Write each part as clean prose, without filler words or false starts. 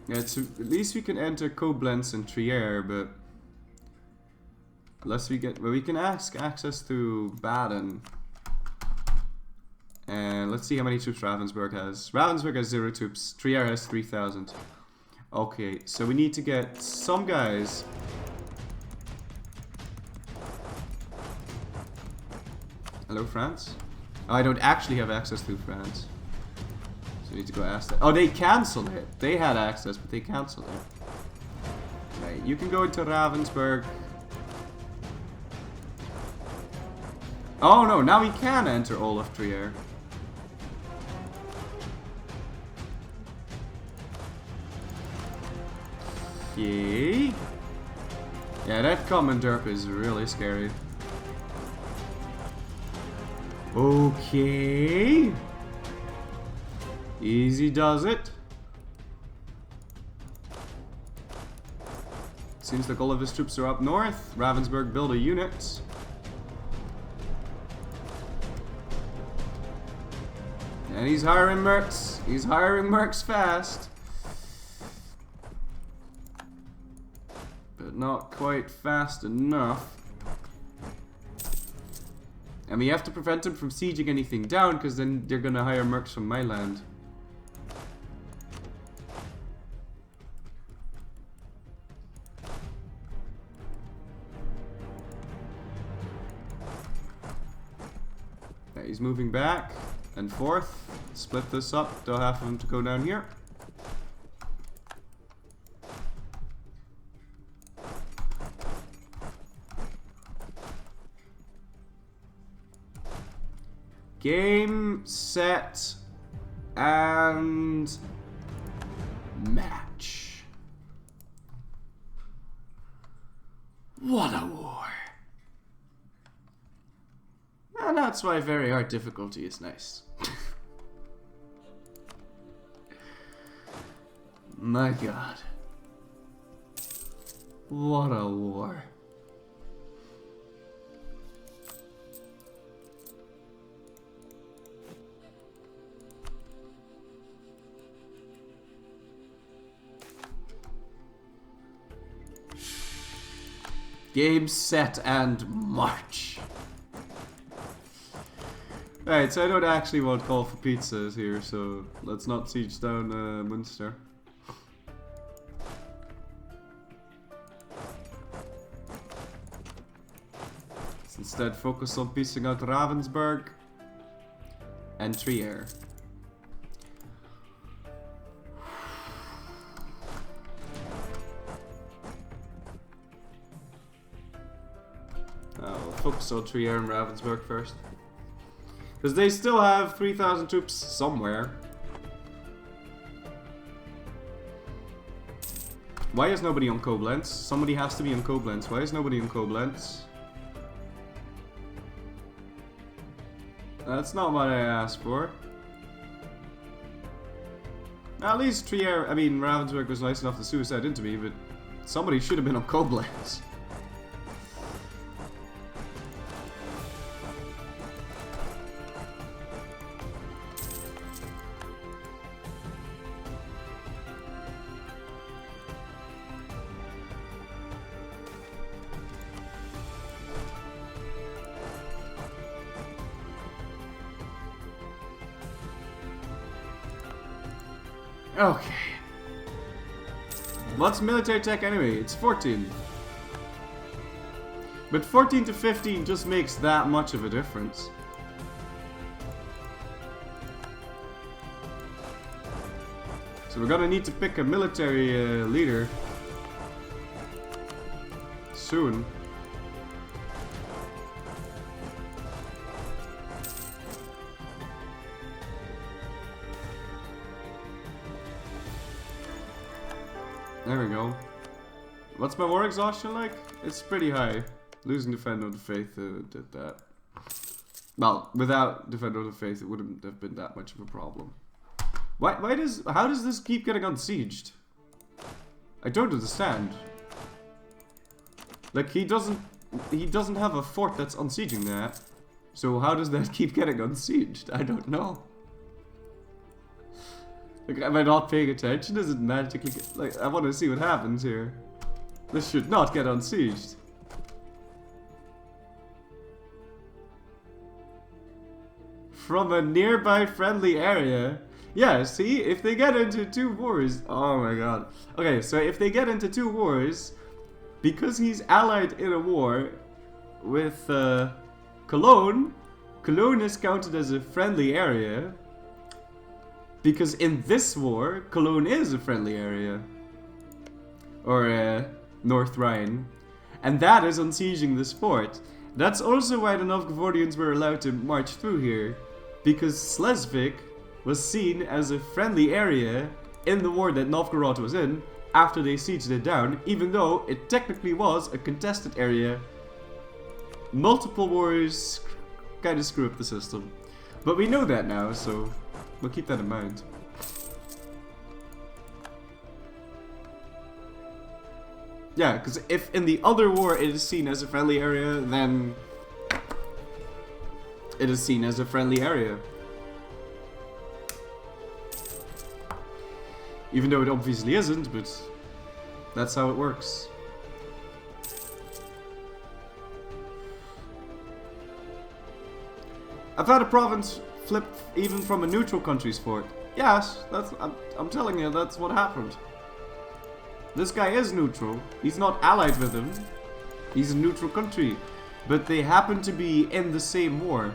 Yeah, at least we can enter Koblenz and Trier, but unless we get, well, we can ask access to Baden. And let's see how many troops Ravensburg has. Ravensburg has 0 troops. Trier has 3,000. Okay, so we need to get some guys. Hello, France? Oh, I don't actually have access to France. So I need to go ask that. Oh, they cancelled it. They had access, but they cancelled it. Right, you can go into Ravensburg. Oh no, now we can enter all of Trier. Okay. Yeah, that common derp is really scary. Okay. Easy does it. Seems like all of his troops are up north. Ravensburg build a unit. And he's hiring mercs. He's hiring mercs fast. But not quite fast enough. And we have to prevent him from sieging anything down, because then they're gonna hire mercs from my land. Yeah, he's moving back and forth. Split this up. They'll have him to go down here. Game, set, and match. What a war. And that's why very hard difficulty is nice. My god. What a war. Game, set, and march. Alright, so I don't actually want call for pizzas here, so let's not siege down Munster. Let's instead focus on piecing out Ravensburg and Trier. Focus on Trier and Ravensburg first. Because they still have 3,000 troops somewhere. Why is nobody on Koblenz? Somebody has to be on Koblenz. Why is nobody on Koblenz? That's not what I asked for. At least Trier, I mean Ravensburg was nice enough to suicide into me, but somebody should have been on Koblenz. Okay. What's military tech anyway? It's 14. But 14 to 15 just makes that much of a difference. So we're gonna need to pick a military leader soon. There we go. What's my war exhaustion like? It's pretty high. Losing Defender of the Faith did that. Well, without Defender of the Faith, it wouldn't have been that much of a problem. How does this keep getting unsieged? I don't understand. Like, he doesn't have a fort that's unsieging that. So how does that keep getting unsieged? I don't know. Like, am I not paying attention? Does it magically get, like, I want to see what happens here. This should not get unsieged. From a nearby friendly area. Yeah, see, if they get into 2 wars, oh my god. Okay, so if they get into 2 wars, because he's allied in a war with Cologne, Cologne is counted as a friendly area. Because in this war, Cologne is a friendly area. Or North Rhine. And that is unsieging this fort. That's also why the Novgorodians were allowed to march through here. Because Schleswig was seen as a friendly area in the war that Novgorod was in after they sieged it down, even though it technically was a contested area. Multiple wars kind of screw up the system. But we know that now, so we'll keep that in mind. Yeah, because if in the other war it is seen as a friendly area, then it is seen as a friendly area. Even though it obviously isn't, but that's how it works. I've had a province flip even from a neutral country's fort. Yes, I'm telling you, that's what happened. This guy is neutral. He's not allied with him. He's a neutral country. But they happen to be in the same war.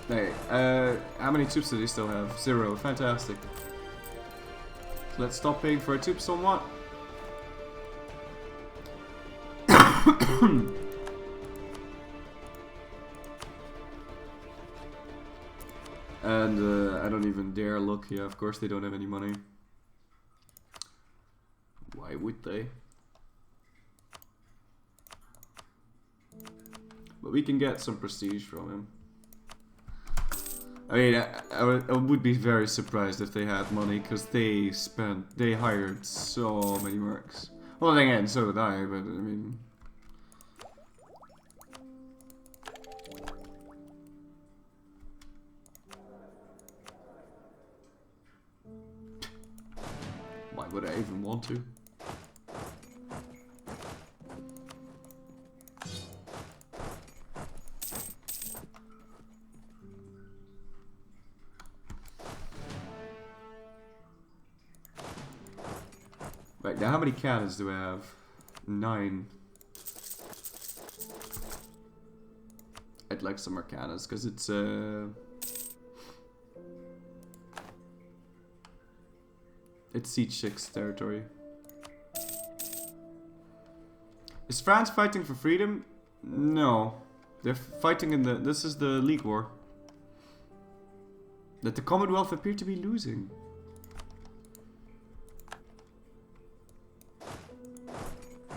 Hey, how many troops do they still have? 0. Fantastic. So let's stop paying for our troops somewhat. And I don't even dare look. Yeah, of course they don't have any money. Why would they? But we can get some prestige from him. I mean, I would be very surprised if they had money, because they hired so many mercs. Well, then again, so did I, but I mean... Why would I even want to? Right, now how many cannons do I have? 9. I'd like some more cannons, because it's Siege 6 territory. Is France fighting for freedom? No. They're fighting in the... This is the League War. That the Commonwealth appear to be losing.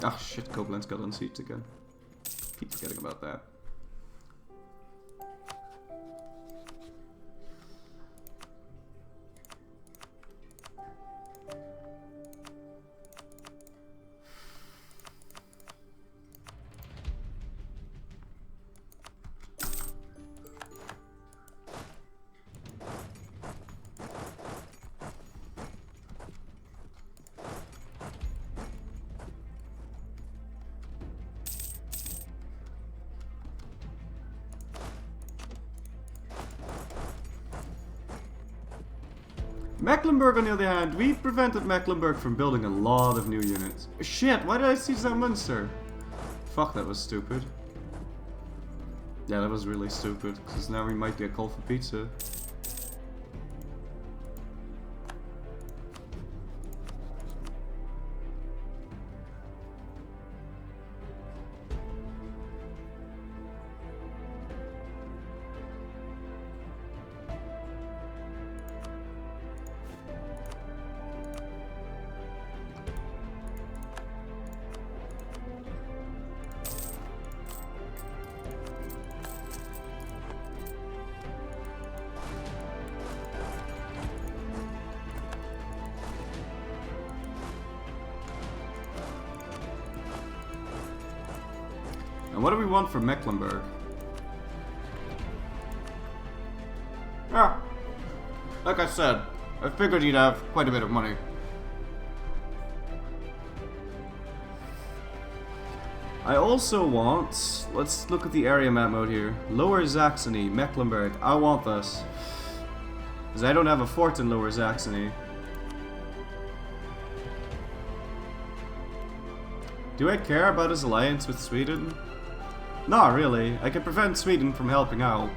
Ah shit, Koblenz got unseated again. Keep forgetting about that. Mecklenburg, on the other hand, we prevented Mecklenburg from building a lot of new units. Shit, why did I siege that Munster? Fuck, that was stupid. Yeah, that was really stupid, because now we might get called for pizza. And what do we want for Mecklenburg? Yeah, like I said, I figured you'd have quite a bit of money. I also want, let's look at the area map mode here. Lower Saxony, Mecklenburg, I want this. Because I don't have a fort in Lower Saxony. Do I care about his alliance with Sweden? Not really. I can prevent Sweden from helping out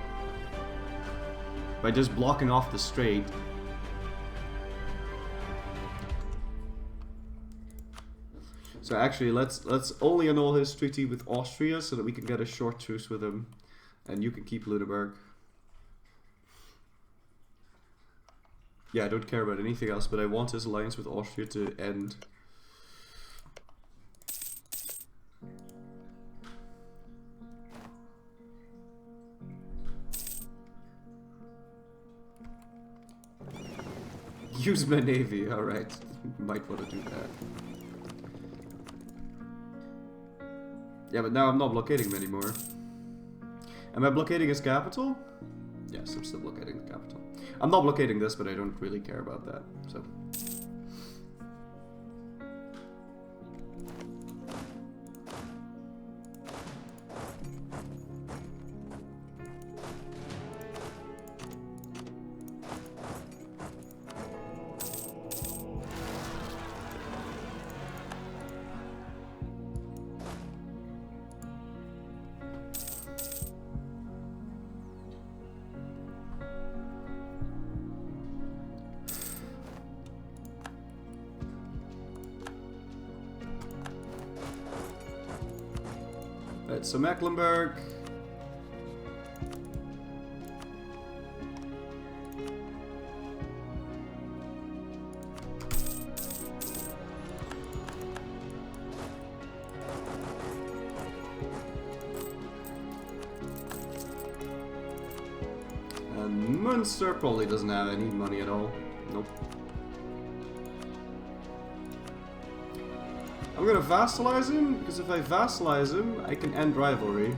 by just blocking off the strait. So actually, let's only annul his treaty with Austria so that we can get a short truce with him, and you can keep Lüneburg. Yeah, I don't care about anything else, but I want his alliance with Austria to end. Use my navy, alright. Might want to do that. Yeah, but now I'm not blockading him anymore. Am I blockading his capital? Yes, I'm still blockading the capital. I'm not blockading this, but I don't really care about that, so... Right, so Mecklenburg. And Munster probably doesn't have any money at all. Nope. I'm gonna vassalize him, because if I vassalize him, I can end rivalry.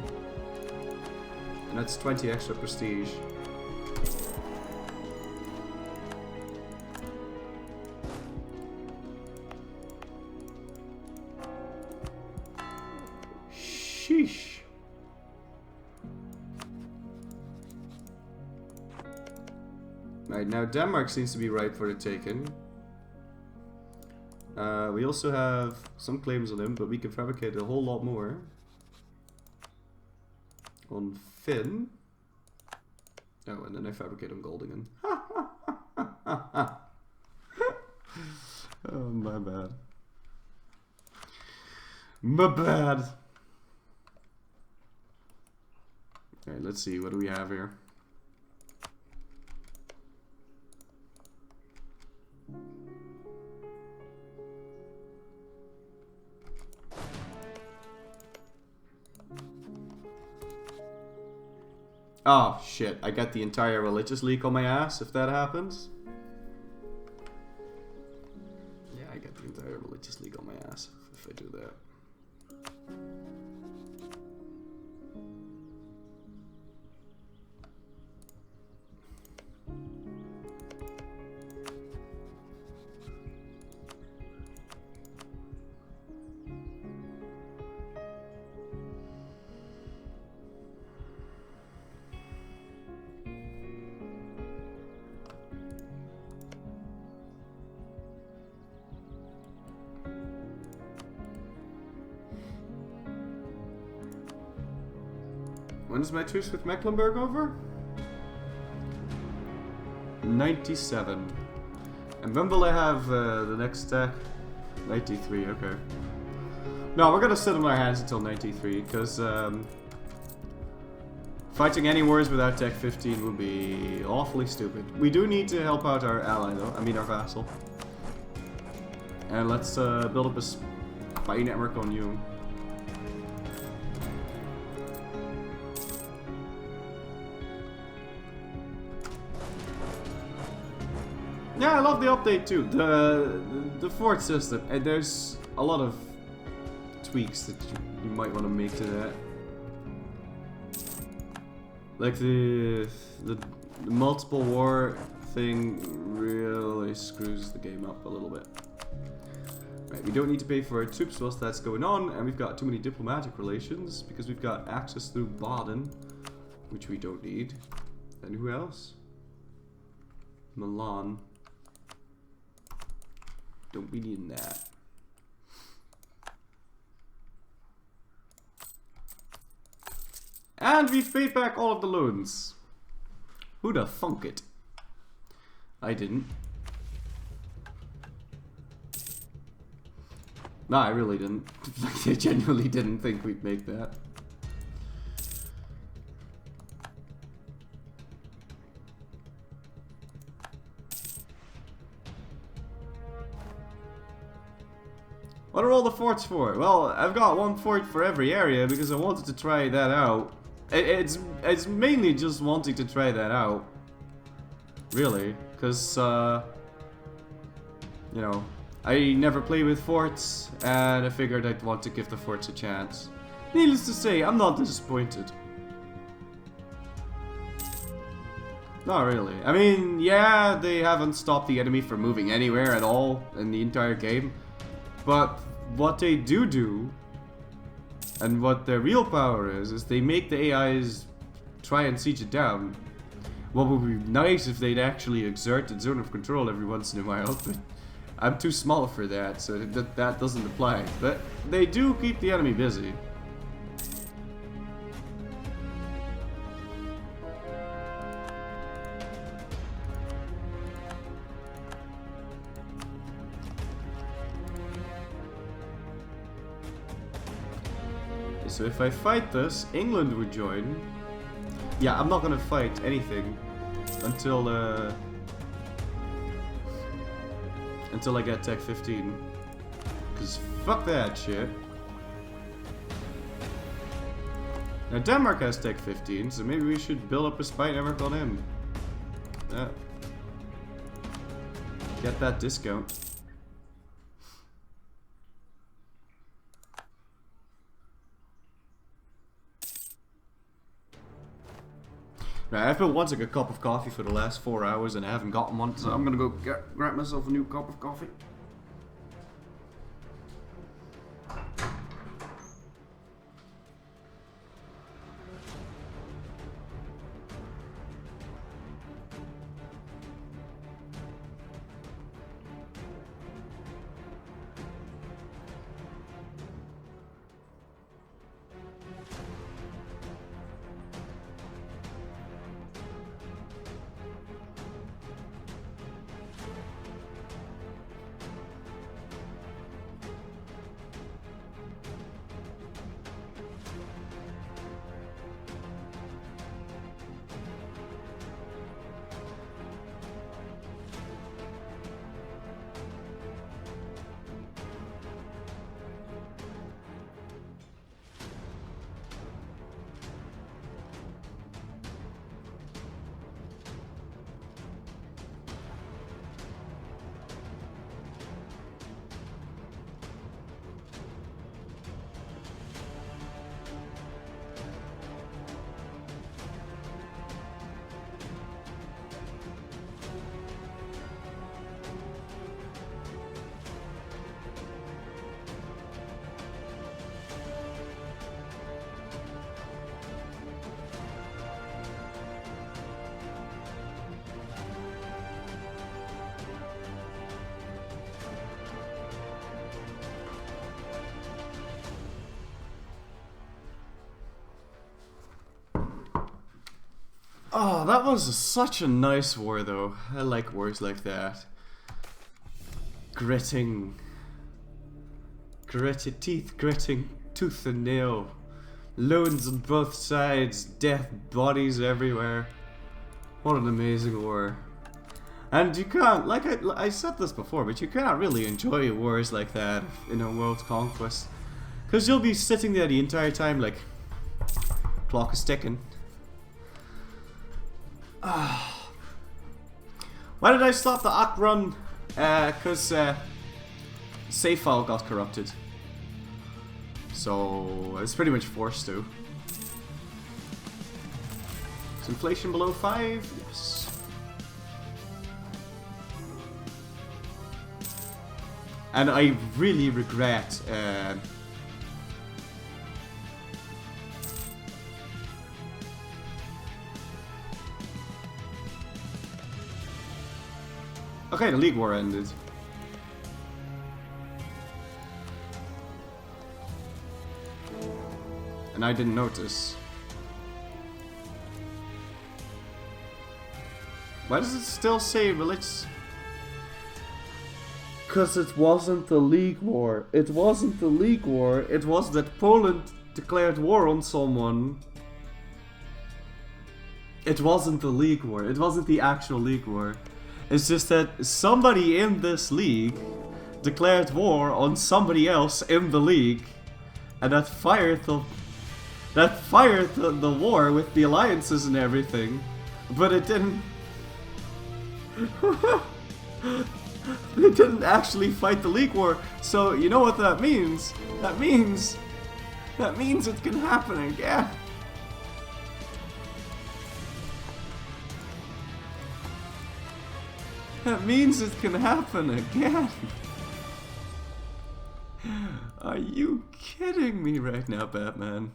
And that's 20 extra prestige. Sheesh. Right, now Denmark seems to be ripe for the taking. We also have some claims on him, but we can fabricate a whole lot more. On Finn. Oh, and then I fabricate on Goldingen. Oh, my bad. My bad. Alright, let's see. What do we have here? Oh shit, I got the entire religious league on my ass if that happens. Yeah, I got the entire religious league on my ass if I do that. When is my truce with Mecklenburg over? 97. And when will I have the next stack? 93, okay. No, we're gonna sit on our hands until 93, because fighting any wars without Tech 15 would be awfully stupid. We do need to help out our ally though, I mean our vassal. And let's build up a spy network on you. Yeah, I love the update too. The fort system, and there's a lot of tweaks that you might want to make to that. Like the multiple war thing really screws the game up a little bit. Right, we don't need to pay for our troops whilst that's going on, and we've got too many diplomatic relations because we've got access through Baden, which we don't need. And who else? Milan. Don't be needing that. And we've paid back all of the loans. Who the funk it? I didn't. No, I really didn't. Like, I genuinely didn't think we'd make that. What are all the forts for? Well, I've got one fort for every area because I wanted to try that out. It's mainly just wanting to try that out. Really. Because, you know, I never play with forts, and I figured I'd want to give the forts a chance. Needless to say, I'm not disappointed. Not really. I mean, yeah, they haven't stopped the enemy from moving anywhere at all in the entire game. But what they do, and what their real power is they make the AIs try and siege it down. What would be nice if they'd actually exert the zone of control every once in a while, but I'm too small for that, so that doesn't apply. But they do keep the enemy busy. So if I fight this, England would join. Yeah, I'm not gonna fight anything until I get Tech 15. Cause fuck that shit. Now Denmark has Tech 15, so maybe we should build up a spy network on him. Get that discount. Right, I've been wanting a cup of coffee for the last 4 hours and I haven't gotten one, so I'm gonna go grab myself a new cup of coffee. Oh, that was such a nice war, though. I like wars like that. Gritting, teeth gritting, tooth and nail. Loans on both sides, death, bodies everywhere. What an amazing war. And you can't, like I said this before, but you can't really enjoy wars like that in a world conquest. Because you'll be sitting there the entire time like, clock is ticking. Why did I stop the Ak run? Because save file got corrupted. So it's pretty much forced to. Is inflation below 5? Yes. And I really regret okay, the League War ended. And I didn't notice. Why does it still say religious? Because it wasn't the League War. It wasn't the League War. It was that Poland declared war on someone. It wasn't the League War. It wasn't the actual League War. It's just that somebody in this league declared war on somebody else in the league, and that fired the war with the alliances and everything. But it didn't. They didn't actually fight the League War. So you know what that means? That means it can happen again. That means it can happen again. Are you kidding me right now, Batman?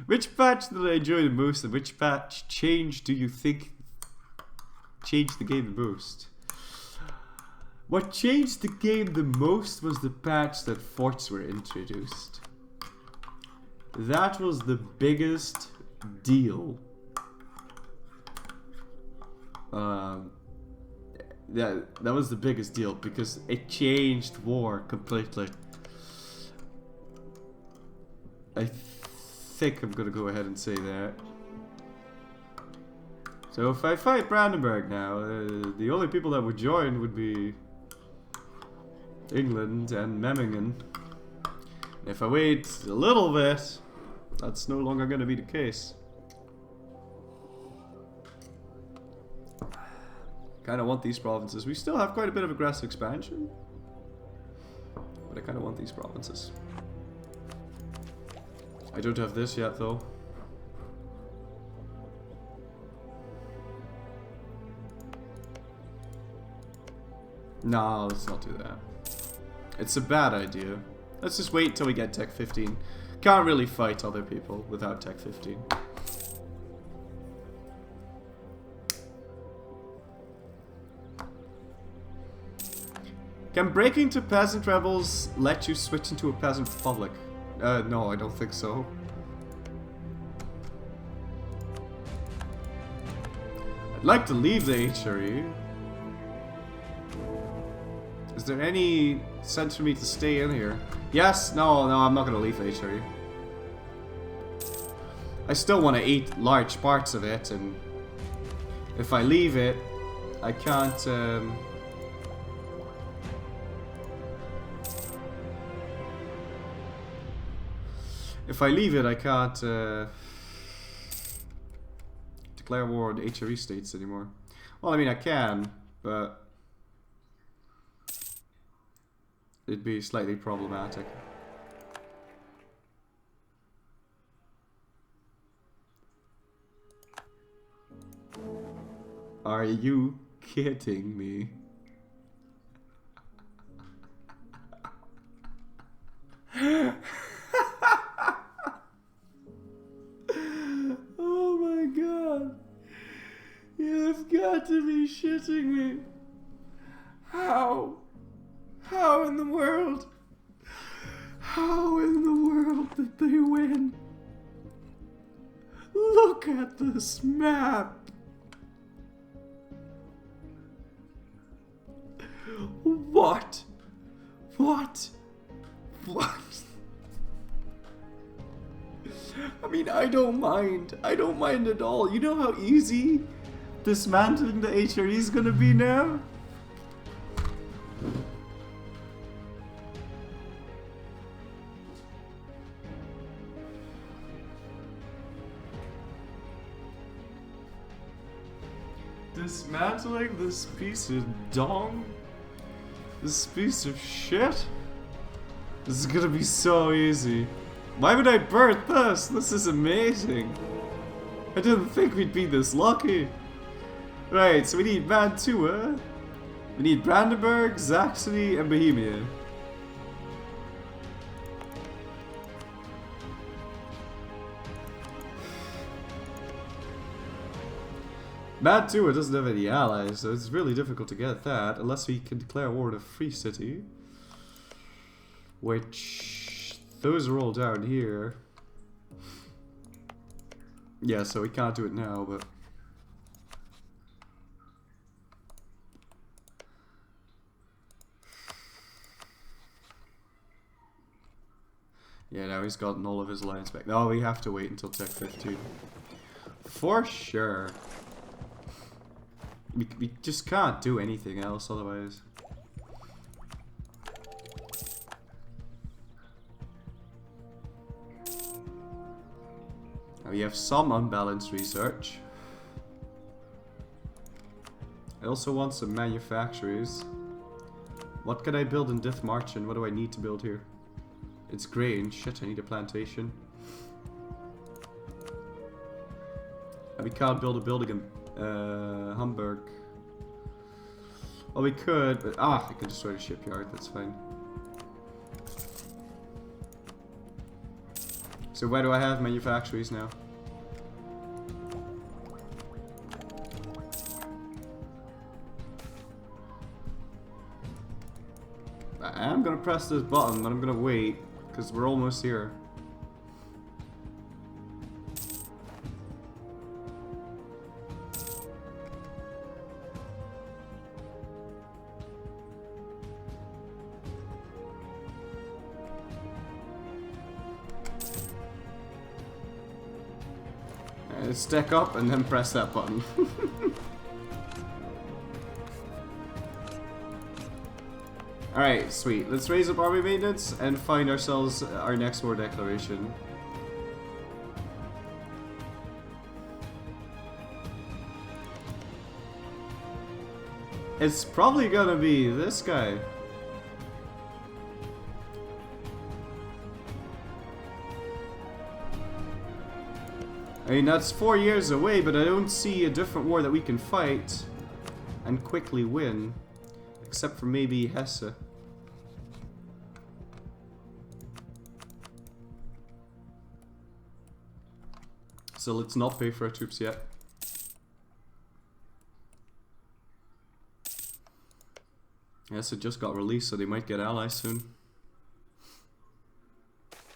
Which patch did I enjoy the most, and which patch change do you think changed the game the most? What changed the game the most was the patch that forts were introduced. That was the biggest deal. That was the biggest deal because it changed war completely. I think I'm gonna go ahead and say that. So if I fight Brandenburg now, the only people that would join would be England and Memmingen. If I wait a little bit, that's no longer gonna be the case. Kind of want these provinces. We still have quite a bit of aggressive expansion, but I kind of want these provinces. I don't have this yet, though. No, let's not do that. It's a bad idea. Let's just wait till we get Tech 15. Can't really fight other people without Tech 15. Can breaking to peasant rebels let you switch into a peasant republic? No, I don't think so. I'd like to leave the HRE. Is there any sense for me to stay in here? Yes, no, I'm not gonna leave the HRE. I still want to eat large parts of it, and if I leave it, I can't, if I leave it, I can't declare war on the HRE states anymore. Well, I mean, I can, but it'd be slightly problematic. Are you kidding me? Oh my god. You've got to be shitting me. How? How in the world? How in the world did they win? Look at this map. What? What? What? I mean, I don't mind. I don't mind at all. You know how easy dismantling the HRE is gonna be now? Dismantling this piece of dong? This piece of shit? This is gonna be so easy. Why would I birth this? This is amazing. I didn't think we'd be this lucky. Right, so we need Mantua. We need Brandenburg, Saxony, and Bohemia. Mantua doesn't have any allies, so it's really difficult to get that, unless we can declare war on a free city. Which, those are all down here. Yeah, so we can't do it now, but... Yeah, now he's gotten all of his lines back. No, we have to wait until Tech 15. For sure. We just can't do anything else otherwise. Now we have some unbalanced research. I also want some manufactories. What can I build in Dithmarshen? What do I need to build here? It's grain. Shit, I need a plantation. And we can't build a building in Hamburg. Well, we could, but I can destroy the shipyard, that's fine. So where do I have manufactories now? I am gonna press this button, but I'm gonna wait, because we're almost here. Stack up and then press that button. Alright, sweet. Let's raise up army maintenance and find ourselves our next war declaration. It's probably gonna be this guy. I mean, that's 4 years away, but I don't see a different war that we can fight and quickly win. Except for maybe Hesse. So let's not pay for our troops yet. Hesse just got released, so they might get allies soon.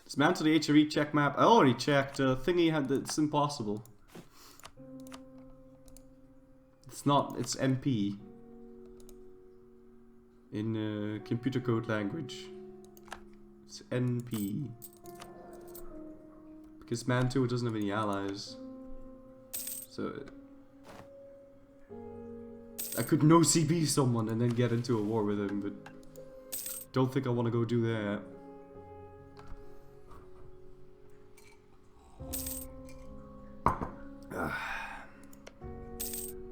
Dismantle the HRE check map. I already checked. Thingy had it's impossible. It's not. It's MP in computer code language. It's NP because Mantua doesn't have any allies. So I could no CB someone and then get into a war with him, but don't think I want to go do that.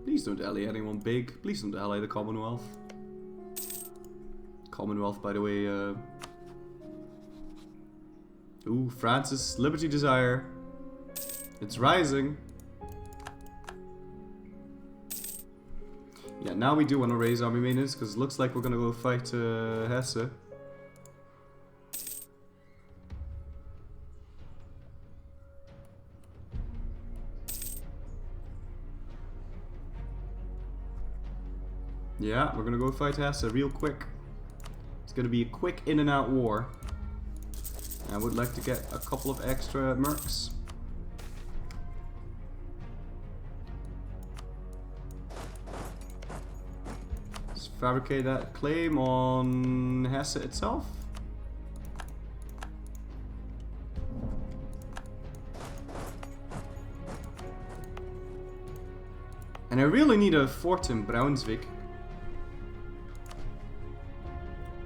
Please don't ally anyone big. Please don't ally the Commonwealth. Commonwealth, by the way. Ooh, France's Liberty Desire. It's rising. Yeah, now we do want to raise army maintenance because it looks like we're gonna go fight Hesse. Yeah, we're gonna go fight Hesse real quick. It's gonna be a quick in and out war. I would like to get a couple of extra mercs. Let's fabricate that claim on Hesse itself. And I really need a fort in Brunswick.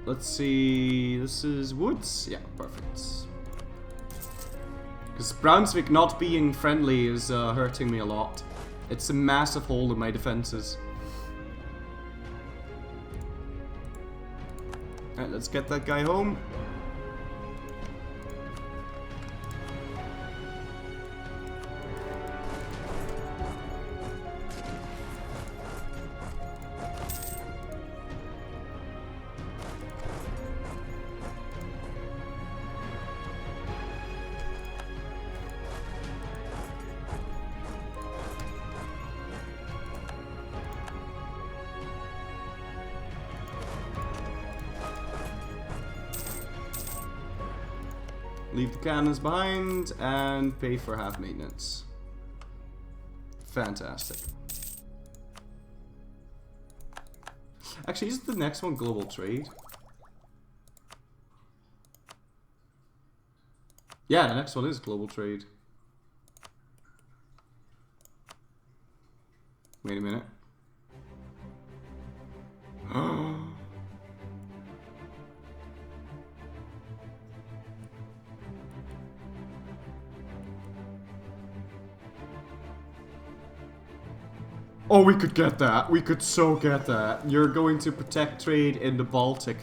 Let's see, this is woods? Yeah, perfect. Because Brunswick not being friendly is hurting me a lot. It's a massive hole in my defenses. Alright, let's get that guy home. Leave the cannons behind and pay for half maintenance. Fantastic. Actually, isn't the next one global trade? Yeah, the next one is global trade. Wait a minute. Oh, we could get that. We could so get that. You're going to protect trade in the Baltic.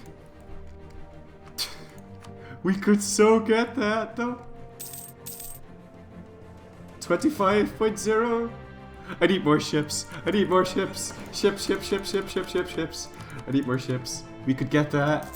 We could so get that, though. 25.0. I need more ships. I need more ships. Ships. I need more ships. We could get that.